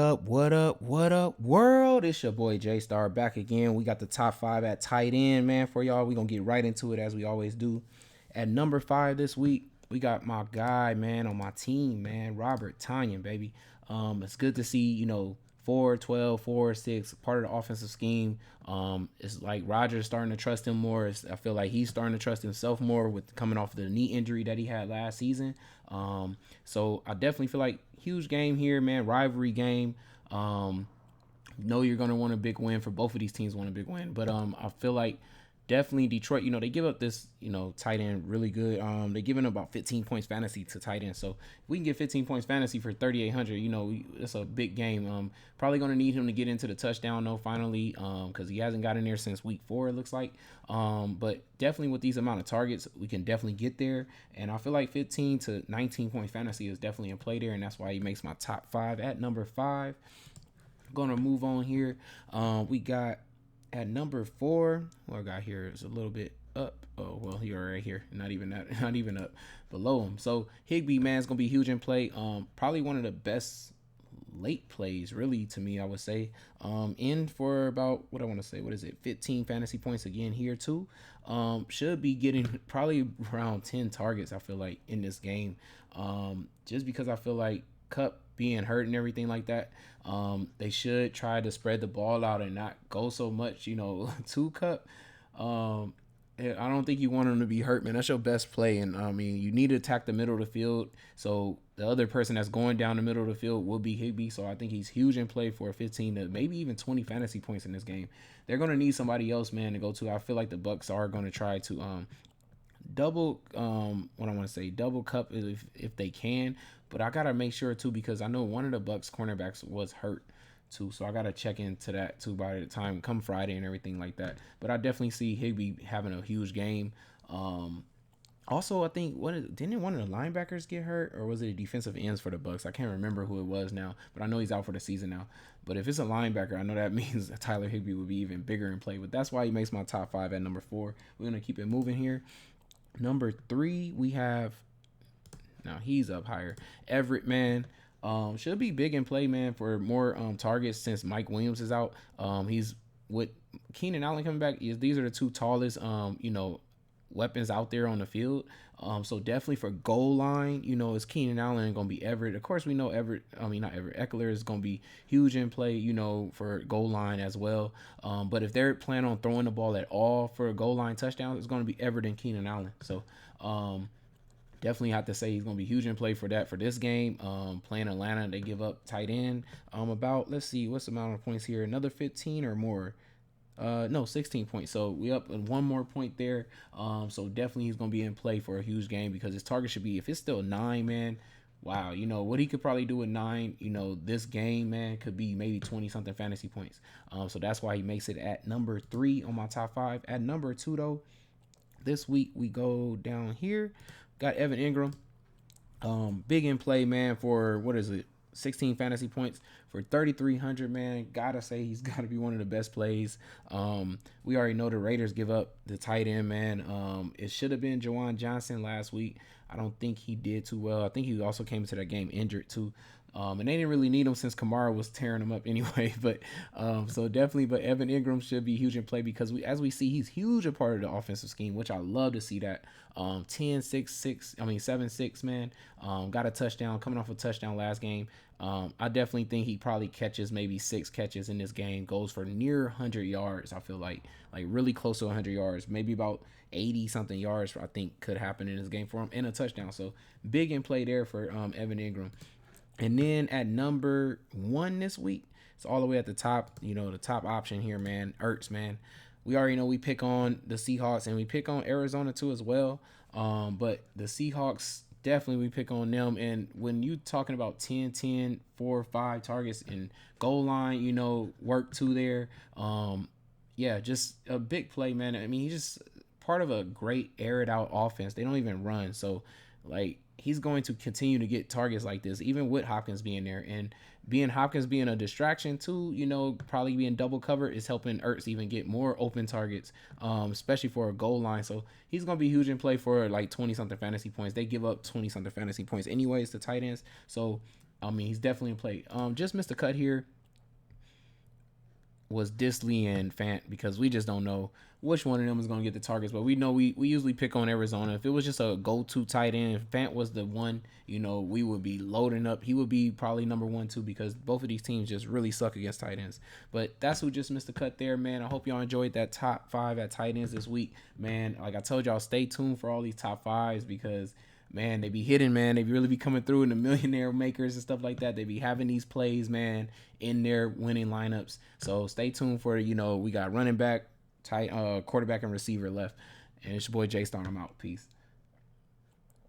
What up, world? It's your boy Jaystar back again. We got the top five at tight end, man, for y'all. We're gonna get right into it as we always do. At number five this week, we got my guy, man, on my team, man, Robert Tonyan, baby. It's good to see, 4-12, 4-6, part of the offensive scheme. It's like Rodgers starting to trust him more. I feel like he's starting to trust himself more with coming off the knee injury that he had last season. So I definitely feel like huge game here, man. Rivalry game. Know you're gonna want a big win for both of these teams. Want a big win, but I feel like definitely Detroit. They give up this tight end really good. They're giving about 15 points fantasy to tight end. So if we can get 15 points fantasy for 3,800, it's a big game. Probably gonna need him to get into the touchdown though finally, because he hasn't gotten there since week 4. It looks like. But definitely with these amount of targets, we can definitely get there. And I feel like 15 to 19 point fantasy is definitely in play there, and that's why he makes my top 5 at number 5. Gonna move on here. We got at number 4. What I got here is a little bit up. Oh well, he right here. Not even that. Not even up below him. So Higbee, man, is gonna be huge in play. Probably one of the best late plays, really, to me. I would say. In for about what I want to say. What is it? 15 fantasy points again here too. Should be getting probably around 10 targets. I feel like in this game. Just because I feel like Cup being hurt and everything like that, they should try to spread the ball out and not go so much, to Cup. I don't think you want him to be hurt, man. That's your best play, and I mean, you need to attack the middle of the field. So the other person that's going down the middle of the field will be Higbee. So I think he's huge in play for 15 to maybe even 20 fantasy points in this game. They're gonna need somebody else, man, to go to. I feel like the Bucks are gonna try to double what I want to say double Cup if they can, but I gotta make sure too because I know one of the Bucks cornerbacks was hurt too, so I gotta check into that too by the time come Friday and everything like that. But I definitely see Higbee having a huge game. Also, I think didn't one of the linebackers get hurt, or was it defensive ends for the Bucks? I can't remember who it was now, but I know he's out for the season now. But if it's a linebacker, I know that means that Tyler Higbee would be even bigger in play. But that's why he makes my top 5 at number 4. We're gonna keep it moving here. Number 3, we have now he's up higher. Everett, man, should be big in play, man, for more targets since Mike Williams is out. He's with Keenan Allen coming back. These are the two tallest, weapons out there on the field. So definitely for goal line, it's Keenan Allen and gonna be Everett. Of course, we know Everett. I mean, not Everett. Eckler is gonna be huge in play, for goal line as well. But if they're planning on throwing the ball at all for a goal line touchdown, it's gonna be Everett and Keenan Allen. So, definitely have to say he's gonna be huge in play for that for this game. Playing Atlanta, they give up tight end. About let's see what's the amount of points here. Another 15 or more. No, 16 points. So we up in one more point there. So definitely he's gonna be in play for a huge game because his target should be if it's still 9, man. Wow, what he could probably do with 9. This game, man, could be maybe 20 something fantasy points. So that's why he makes it at number 3 on my top 5. At number 2 though, this week we go down here. Got Evan Ingram. Big in play, man, for what is it? 16 fantasy points for 3,300, man. Gotta say he's gotta be one of the best plays. We already know the Raiders give up the tight end, man. It should have been Juwan Johnson last week. I don't think he did too well. I think he also came into that game injured too. And they didn't really need him since Kamara was tearing him up anyway. But so definitely, but Evan Ingram should be huge in play because as we see, he's huge a part of the offensive scheme, which I love to see that. 7-6, man. Got a touchdown, coming off a touchdown last game. I definitely think he probably catches maybe 6 catches in this game, goes for near 100 yards. I feel like really close to 100 yards, maybe about 80 something yards. I think could happen in this game for him and a touchdown. So big in play there for Evan Ingram. And then at number 1 this week, it's all the way at the top, the top option here, man, Ertz, man. We already know we pick on the Seahawks and we pick on Arizona too as well. But the Seahawks, definitely we pick on them. And when you talking about 10, 4, 5 targets and goal line, work too there. Just a big play, man. I mean, he's just part of a great aired out offense. They don't even run. So, he's going to continue to get targets like this, even with Hopkins being there. And Hopkins being a distraction too, probably being double covered is helping Ertz even get more open targets, especially for a goal line. So he's going to be huge in play for 20-something fantasy points. They give up 20-something fantasy points anyways to tight ends. So I mean, he's definitely in play. Just missed a cut here was Disley and Fant because we just don't know which one of them is going to get the targets. But we know we usually pick on Arizona. If it was just a go-to tight end, if Fant was the one, we would be loading up. He would be probably number 1, 2 because both of these teams just really suck against tight ends. But that's who just missed the cut there, man. I hope y'all enjoyed that top 5 at tight ends this week, man. Like I told y'all, stay tuned for all these top 5s because man, they be hitting, man. They really be coming through in the millionaire makers and stuff like that. They be having these plays, man, in their winning lineups. So stay tuned for, we got running back, tight, quarterback, and receiver left. And it's your boy Jaystar. I'm out. Peace.